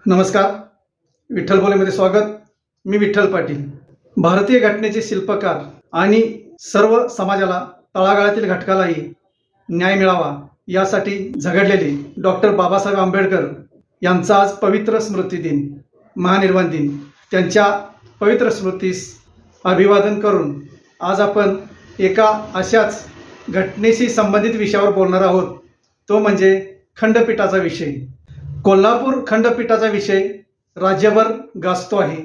नमस्कार. विठ्ठल बोलेमध्ये स्वागत. मी विठ्ठल पाटील. भारतीय घटनेचे शिल्पकार आणि सर्व समाजाला तळागाळातील घटकालाही न्याय मिळावा यासाठी झगडलेले डॉक्टर बाबासाहेब आंबेडकर यांचा आज पवित्र स्मृती दिन, महानिर्वाण दिन. त्यांच्या पवित्र स्मृतीस अभिवादन करून आज आपण एका अशाच घटनेशी संबंधित विषयावर बोलणार आहोत. तो म्हणजे खंडपीठाचा विषय. कोल्हापूर खंडपीठाचा विषय राज्यभर गाजतो आहे.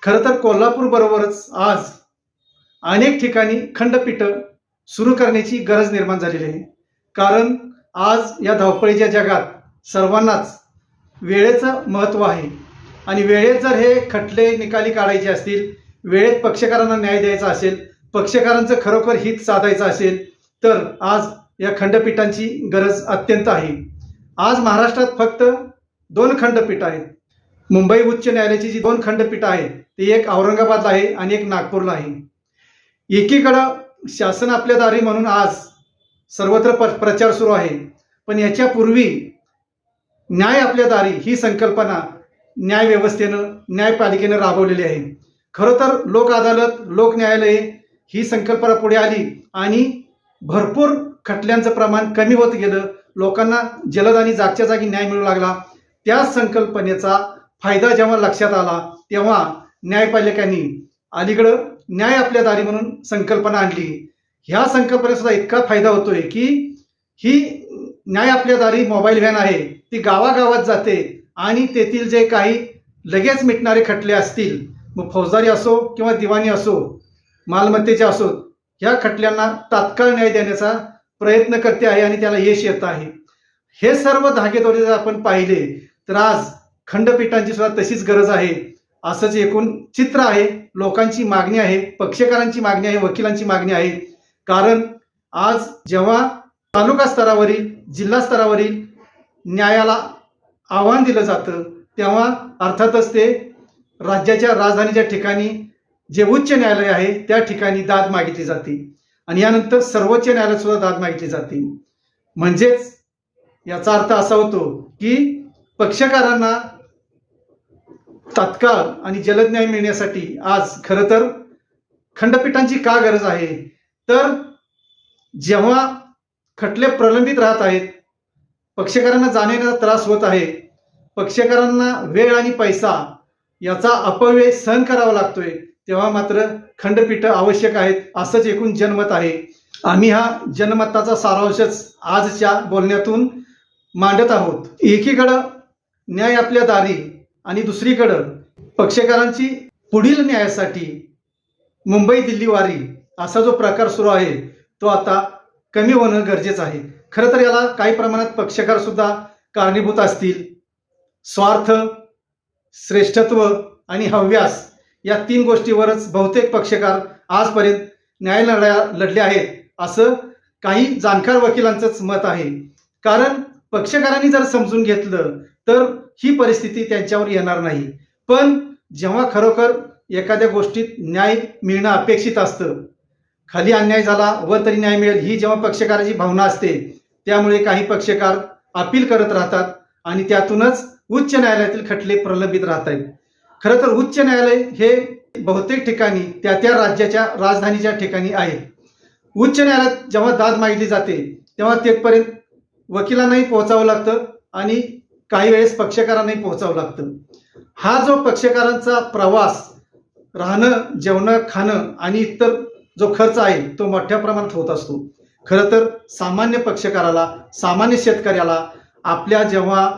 खरं तर कोल्हापूर बरोबरच आज अनेक ठिकाणी खंडपीठ सुरू करण्याची गरज निर्माण झालेली आहे. कारण आज या धावपळीच्या जगात सर्वांनाच वेळेचं महत्त्व आहे आणि वेळेत जर हे खटले निकाली काढायचे असतील, वेळेत पक्षकारांना न्याय द्यायचा असेल, पक्षकारांचं खरोखर हित साधायचं असेल तर आज या खंडपीठांची गरज अत्यंत आहे. आज महाराष्ट्रात फक्त 2 खंडपीठ आहेत. मुंबई उच्च न्यायालयाची जी 2 खंडपीठ आहेत ती एक औरंगाबादला आहे आणि एक नागपूरला आहे. एकीकडं शासन आपल्या दारी म्हणून आज सर्वत्र प्रचार सुरू आहे, पण याच्यापूर्वी न्याय आपल्या दारी ही संकल्पना न्याय व्यवस्थेनं, न्यायपालिकेनं राबवलेली आहे. खरं तर लोक अदालत, लोक न्यायालये ही संकल्पना पुढे आली आणि भरपूर खटल्यांचं प्रमाण कमी होत गेलं. लोकांना जलद आणि जागच्या जागी न्याय मिळू लागला. त्या संकल्पनेचा फायदा जेव्हा लक्षात आला तेव्हा न्यायपालिकांनी अलीकडं न्याय आपल्या दारी म्हणून संकल्पना आणली. ह्या संकल्पनेचा इतका फायदा होतोय की ही न्याय आपल्या दारी मोबाईल व्हॅन आहे, ती गावागावात जाते आणि तेथील जे काही लगेच मिटणारे खटले असतील, मग फौजदारी असो किंवा दिवाणी असो, मालमत्तेचे असो, ह्या खटल्यांना तात्काळ न्याय देण्याचा प्रयत्न करते आहे आणि त्याला यश येत आहे. हे सर्व धागेदोरे जर आपण पाहिले तर आज खंडपीठांची सुद्धा तशीच गरज आहे असंच एकूण चित्र आहे. लोकांची मागणी आहे, पक्षकारांची मागणी आहे, वकिलांची मागणी आहे. कारण आज जेव्हा तालुका स्तरावरील, जिल्हा स्तरावरील न्यायाला आव्हान दिलं जातं तेव्हा अर्थातच ते राज्याच्या राजधानीच्या ठिकाणी जे उच्च न्यायालय आहे त्या ठिकाणी दाद मागितली जाते आणि यानंतर सर्वोच्च न्यायालयात सुद्धा दाद मागितली जाते. म्हणजेच याचा अर्थ असा होतो की पक्षकारांना तात्काळ आणि जलद न्याय मिळण्यासाठी आज खरं तर खंडपीठांची का गरज आहे, तर जेव्हा खटले प्रलंबित राहत आहेत, पक्षकारांना जाण्याचा त्रास होत आहे, पक्षकारांना वेळ आणि पैसा याचा अपव्यय सहन करावा लागतोय, तेव्हा मात्र खंडपीठ आवश्यक आहेत असंच एकूण जनमत आहे. आम्ही हा जनमताचा सारांशच आजच्या बोलण्यातून मांडत आहोत. एकीकडं न्याय आपल्या दारी आणि दुसरीकडं पक्षकारांची पुढील न्यायासाठी मुंबई दिल्ली वारी असा जो प्रकार सुरू आहे तो आता कमी होणं गरजेचं आहे. खरं तर याला काही प्रमाणात पक्षकार सुद्धा कारणीभूत असतील. स्वार्थ, श्रेष्ठत्व आणि हव्यास या 3 गोष्टीवरच बहुतेक पक्षकार आजपर्यंत न्याय लढले आहेत असं काही जाणकार वकिलांचंच मत आहे. कारण पक्षकारांनी जर समजून घेतलं तर ही परिस्थिती त्यांच्यावर येणार नाही. पण जेव्हा खरोखर एखाद्या गोष्टीत न्याय मिळणं अपेक्षित असतं, खाली अन्याय झाला वर तरी न्याय मिळेल ही जेव्हा पक्षकाराची भावना असते, त्यामुळे काही पक्षकार अपील करत राहतात आणि त्यातूनच उच्च न्यायालयातील खटले प्रलंबित राहत आहेत. खरं तर उच्च न्यायालय हे बहुतेक ठिकाणी त्या त्या राज्याच्या राजधानीच्या ठिकाणी आहे. उच्च न्यायालयात जेव्हा दाद मागितली जाते तेव्हा तेथपर्यंत वकिलांनाही पोहोचावं लागतं आणि काही वेळेस पक्षकारांनाही पोहोचावं लागतं. हा जो पक्षकारांचा प्रवास, राहणं, जेवणं, खाणं आणि इतर जो खर्च आहे तो मोठ्या प्रमाणात होत असतो. खरं तर सामान्य पक्षकाराला, सामान्य शेतकऱ्याला आपल्या जेव्हा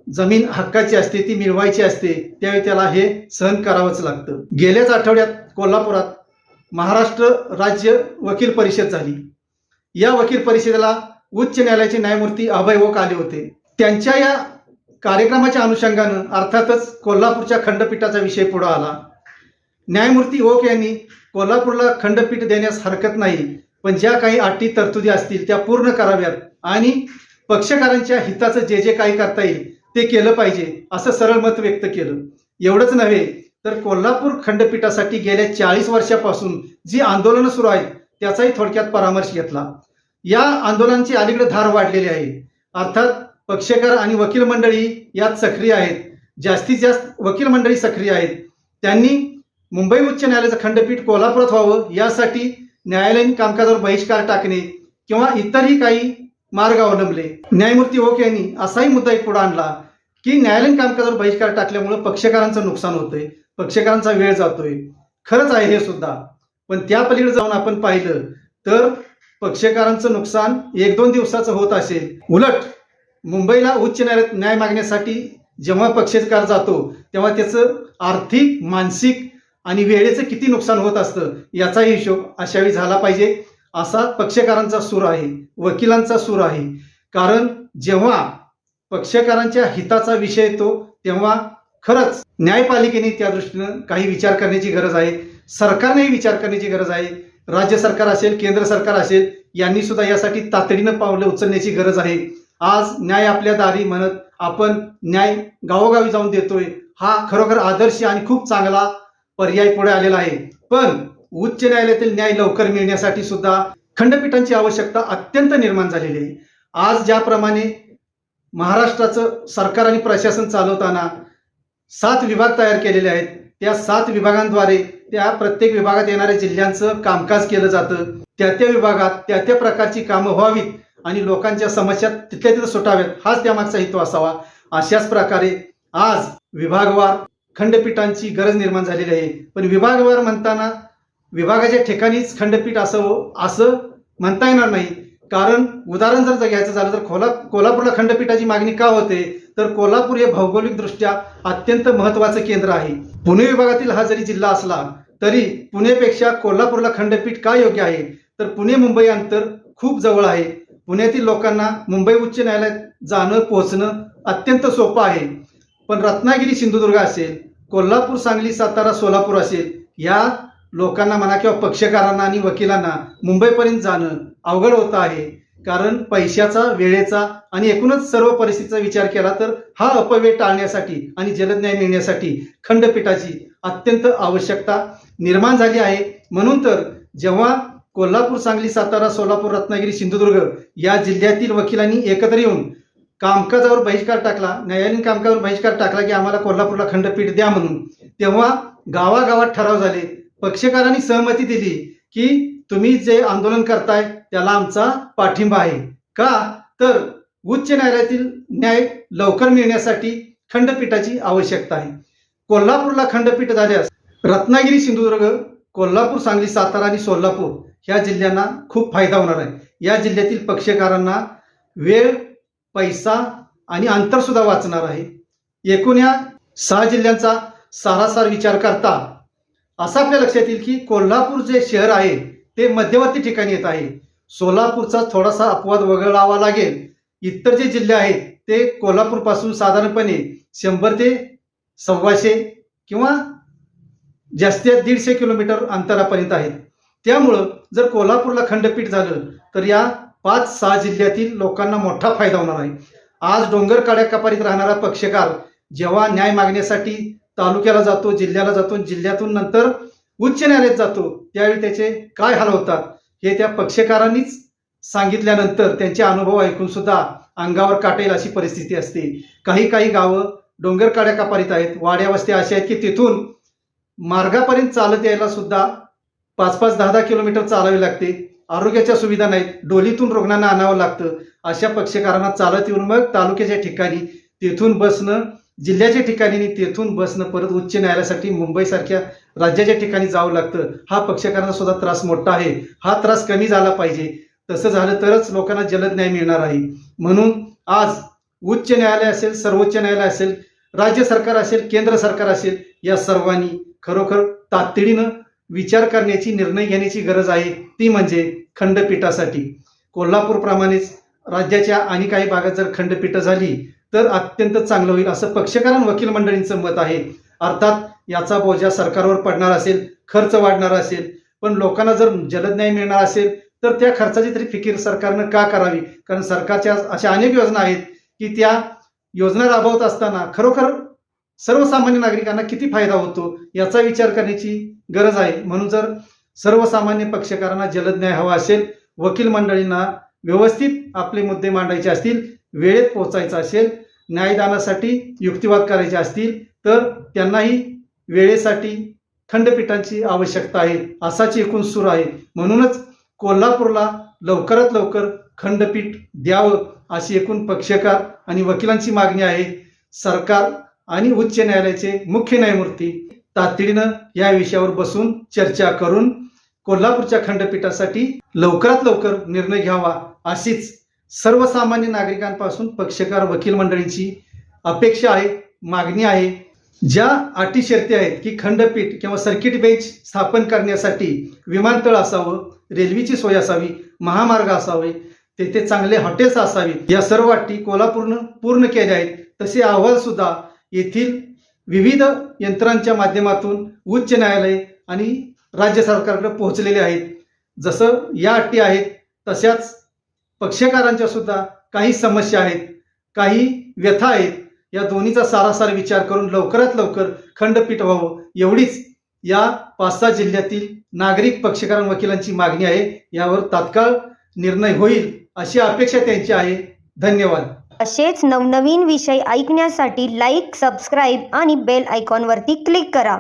जमीन हक्काची असते, ती मिळवायची असते, त्यावेळी त्याला हे सहन करावंच लागतं. गेल्याच आठवड्यात कोल्हापुरात महाराष्ट्र राज्य वकील परिषद झाली. या वकील परिषदेला उच्च न्यायालयाचे न्यायमूर्ती अभय ओक आले होते. त्यांच्या या कार्यक्रमाच्या अनुषंगानं अर्थातच कोल्हापूरच्या खंडपीठाचा विषय पुढे आला. न्यायमूर्ती ओक यांनी कोल्हापूरला खंडपीठ देण्यास हरकत नाही, पण ज्या काही अटी तरतुदी असतील त्या पूर्ण कराव्यात आणि पक्षकारांच्या हिताचं जे जे काही करता येईल ते केलं पाहिजे असं सरळ मत व्यक्त केलं. एवढंच नव्हे तर कोल्हापूर खंडपीठासाठी गेल्या 40 वर्षापासून जी आंदोलनं सुरू आहेत त्याचाही थोडक्यात परामर्श घेतला. या आंदोलनाची अलीकडे धार वाढलेली आहे. अर्थात पक्षकार आणि वकील मंडळी यात सक्रिय आहेत जास्तीत जास्त वकील मंडळी सक्रिय आहेत. त्यांनी मुंबई उच्च न्यायालयाचं खंडपीठ कोल्हापुरात व्हावं यासाठी न्यायालयीन कामकाजावर बहिष्कार टाकणे किंवा इतरही काही मार्ग अवलंबले. न्यायमूर्ती ओक यांनी असाही मुद्दा एक पुढे आणला की न्यायालयीन कामकाजावर बहिष्कार टाकल्यामुळे पक्षकारांचं नुकसान होतंय, पक्षकारांचा वेळ जातोय. खरंच आहे हे सुद्धा, पण त्या पलीकडे जाऊन आपण पाहिलं तर पक्षकारांचं नुकसान 1-2 दिवसाचं होत असेल. उलट मुंबईला उच्च न्यायालयात न्याय मागण्यासाठी जेव्हा पक्षकार जातो तेव्हा त्याचं आर्थिक, मानसिक आणि वेळेचं किती नुकसान होत असतं याचाही हिशोब अशावेळी झाला पाहिजे. असा पक्षकारांचा सूर आहे, वकिलांचा सूर आहे. कारण जेव्हा पक्षकारांच्या हिताचा विषय येतो तेव्हा खरंच न्यायपालिकेने त्या दृष्टीनं काही विचार करण्याची गरज आहे. सरकारनेही विचार करण्याची गरज आहे. राज्य सरकार असेल, केंद्र सरकार असेल, यांनी सुद्धा यासाठी तातडीनं पावलं उचलण्याची गरज आहे. आज न्याय आपल्या दारी म्हणत आपण न्याय गावोगावी जाऊन देतोय, हा खरोखर आदर्श आणि खूप चांगला पर्याय पुढे आलेला आहे. पण उच्च न्यायालयातील न्याय लवकर मिळण्यासाठी सुद्धा खंडपीठांची आवश्यकता अत्यंत निर्माण झालेली आहे. आज ज्याप्रमाणे महाराष्ट्राचं सरकार आणि प्रशासन चालवताना 7 विभाग तयार केलेले आहेत, त्या 7 विभागांद्वारे त्या प्रत्येक विभागात येणाऱ्या जिल्ह्यांचं कामकाज केलं जातं. त्या विभागात त्या प्रकारची कामं व्हावीत आणि लोकांच्या समस्या तिथल्या तिथं सुटाव्यात, हाच त्यामागचा हेतू असावा. अशाच प्रकारे आज विभागवार खंडपीठांची गरज निर्माण झालेली आहे. पण विभागवार म्हणताना विभागाच्या ठिकाणीच खंडपीठ असावं असं म्हणता येणार नाही. कारण उदाहरण जर घ्यायचं झालं तर कोल्हापूरला खंडपीठाची मागणी का होते, तर कोल्हापूर हे भौगोलिकदृष्ट्या अत्यंत महत्वाचं केंद्र आहे. पुणे विभागातील हा जरी जिल्हा असला तरी पुणेपेक्षा कोल्हापूरला खंडपीठ का योग्य आहे, तर पुणे मुंबई अंतर खूप जवळ आहे. पुण्यातील लोकांना मुंबई उच्च न्यायालयात जाणं पोहोचणं अत्यंत सोपं आहे. पण रत्नागिरी सिंधुदुर्ग असेल, कोल्हापूर सांगली सातारा सोलापूर असेल, या लोकांना म्हणा किंवा पक्षकारांना आणि वकिलांना मुंबईपर्यंत जाणं अवघड होतं आहे. कारण पैशाचा, वेळेचा आणि एकूणच सर्व परिस्थितीचा विचार केला तर हा अपव्यय टाळण्यासाठी आणि जलद न्याय मिळण्यासाठी खंडपीठाची अत्यंत आवश्यकता निर्माण झाली आहे. म्हणून तर जेव्हा कोल्हापूर सांगली सातारा सोलापूर रत्नागिरी सिंधुदुर्ग या जिल्ह्यातील वकिलांनी एकत्र येऊन कामकाजावर बहिष्कार टाकला, न्यायालयीन कामकाजावर बहिष्कार टाकला की आम्हाला कोल्हापूरला खंडपीठ द्या म्हणून, तेव्हा गावागावात ठराव झाले. पक्षकारांनी सहमती दिली की तुम्ही जे आंदोलन करताय त्याला आमचा पाठिंबा आहे. का तर उच्च न्यायालयातील न्याय लवकर मिळण्यासाठी खंडपीठाची आवश्यकता आहे. कोल्हापूरला खंडपीठ झाल्यास रत्नागिरी सिंधुदुर्ग, कोल्हापूर सांगली सातारा आणि सोलापूर ह्या जिल्ह्यांना खूप फायदा होणार आहे. या जिल्ह्यातील पक्षकारांना वेळ, पैसा आणि अंतर सुद्धा वाचणार आहे. एकूण या 6 जिल्ह्यांचा सारासार विचार करता असं आपल्या लक्षात येईल की कोल्हापूर जे शहर आहे ते मध्यवर्ती ठिकाणी येत आहे. सोलापूरचा थोडासा अपवाद वगळावा लागेल. इतर जे जिल्हे आहेत ते कोल्हापूर पासून साधारणपणे 100 ते 125 किंवा जास्तीत 150 किलोमीटर अंतरापर्यंत आहेत. त्यामुळं जर कोल्हापूरला खंडपीठ झालं तर या 5-6 जिल्ह्यातील लोकांना मोठा फायदा होणार आहे. आज डोंगर काड्याकापारीत राहणारा पक्षकार जेव्हा न्याय मागण्यासाठी तालुक्याला जातो, जिल्ह्याला जातो, जिल्ह्यातून नंतर उच्च न्यायालयात जातो, त्यावेळी त्याचे काय हाल होतात हे त्या पक्षकारांनीच सांगितल्यानंतर त्यांचे अनुभव ऐकून सुद्धा अंगावर काटा येईल अशी परिस्थिती असते. काही गावं डोंगर काड्याकापारीत आहेत, वाड्या वस्त्या अशा आहेत की तिथून मार्गापर्यंत चालत यायला सुद्धा 5-5, 10-10 किलोमीटर चालावे लागते. आरोग्याच्या सुविधा नाहीत, डोलीतून रुग्णांना आणावं लागतं. अशा पक्षकारांना चालत येऊन मग तालुक्याच्या ठिकाणी, तेथून बसणं जिल्ह्याच्या ठिकाणी, तेथून बसणं परत उच्च न्यायालयासाठी मुंबईसारख्या राज्याच्या ठिकाणी जावं लागतं. हा पक्षकारांना सुद्धा त्रास मोठा आहे. हा त्रास कमी झाला पाहिजे. तसं झालं तरच लोकांना जलद न्याय मिळणार आहे. म्हणून आज उच्च न्यायालय असेल, सर्वोच्च न्यायालय असेल, राज्य सरकार असेल, केंद्र सरकार असेल, या सर्वांनी खरोखर तातडीनं विचार करण्याची, निर्णय घेण्याची गरज आहे. ती म्हणजे खंडपीठासाठी. कोल्हापूरप्रमाणेच राज्याच्या आणि काही भागात जर खंडपीठ झाली तर अत्यंत चांगलं होईल असं पक्षकारां वकील मंडळींचं मत आहे. अर्थात याचा बोजा सरकारवर पडणार असेल, खर्च वाढणार असेल, पण लोकांना जर जलद न्याय मिळणार असेल तर त्या खर्चाची तरी फिकीर सरकारनं का करावी. कारण सरकारच्या अशा अनेक योजना आहेत की त्या योजना राबवत असताना खरोखर सर्वसामान्य नागरिकांना किती फायदा होतो याचा विचार करण्याची गरज आहे. म्हणून जर सर्वसामान्य पक्षकारांना जलद न्याय हवा असेल, वकील मंडळींना व्यवस्थित आपले मुद्दे मांडायचे असतील, वेळेत पोहोचायचं असेल न्यायदानासाठी युक्तिवाद करायचे असतील तर त्यांनाही वेळेसाठी खंडपीठांची आवश्यकता आहे, असाच एकूण सूर आहे. म्हणूनच कोल्हापूरला लवकरात लवकर खंडपीठ द्यावं अशी एकूण पक्षकार आणि वकिलांची मागणी आहे. सरकार आणि उच्च न्यायालयाचे मुख्य न्यायमूर्ती तातडीनं या विषयावर बसून चर्चा करून कोल्हापूरच्या खंडपीठासाठी लवकरात लवकर निर्णय घ्यावा अशीच सर्वसामान्य नागरिकांपासून पक्षकार वकील मंडळींची अपेक्षा आहे, मागणी आहे. ज्या अटी शर्ती आहेत की खंडपीठ किंवा सर्किट बेंच स्थापन करण्यासाठी विमानतळ असावं, रेल्वेची सोय असावी, महामार्ग असावे, तेथे चांगले हॉटेल्स असावीत, या सर्व अटी कोल्हापूरनं पूर्ण केल्या आहेत. तसे अहवाल सुद्धा येथील विविध यंत्रांच्या माध्यमातून उच्च न्यायालय आणि राज्य सरकारकडे पोहोचलेले आहेत. जसं या अटी आहेत तशाच पक्षकारांच्या सुद्धा काही समस्या आहेत, काही व्यथा आहेत. या दोन्हीचा सारासार विचार करून लवकरात लवकर खंडपीठ व्हावं एवढीच या 5-6 जिल्ह्यातील नागरिक पक्षकार वकिलांची मागणी आहे. यावर तात्काळ निर्णय होईल अशी अपेक्षा त्यांची आहे. धन्यवाद. असेच नवनवीन विषय ऐकण्यासाठी लाईक, सबस्क्राईब आणि बेल आयकॉनवरती क्लिक करा.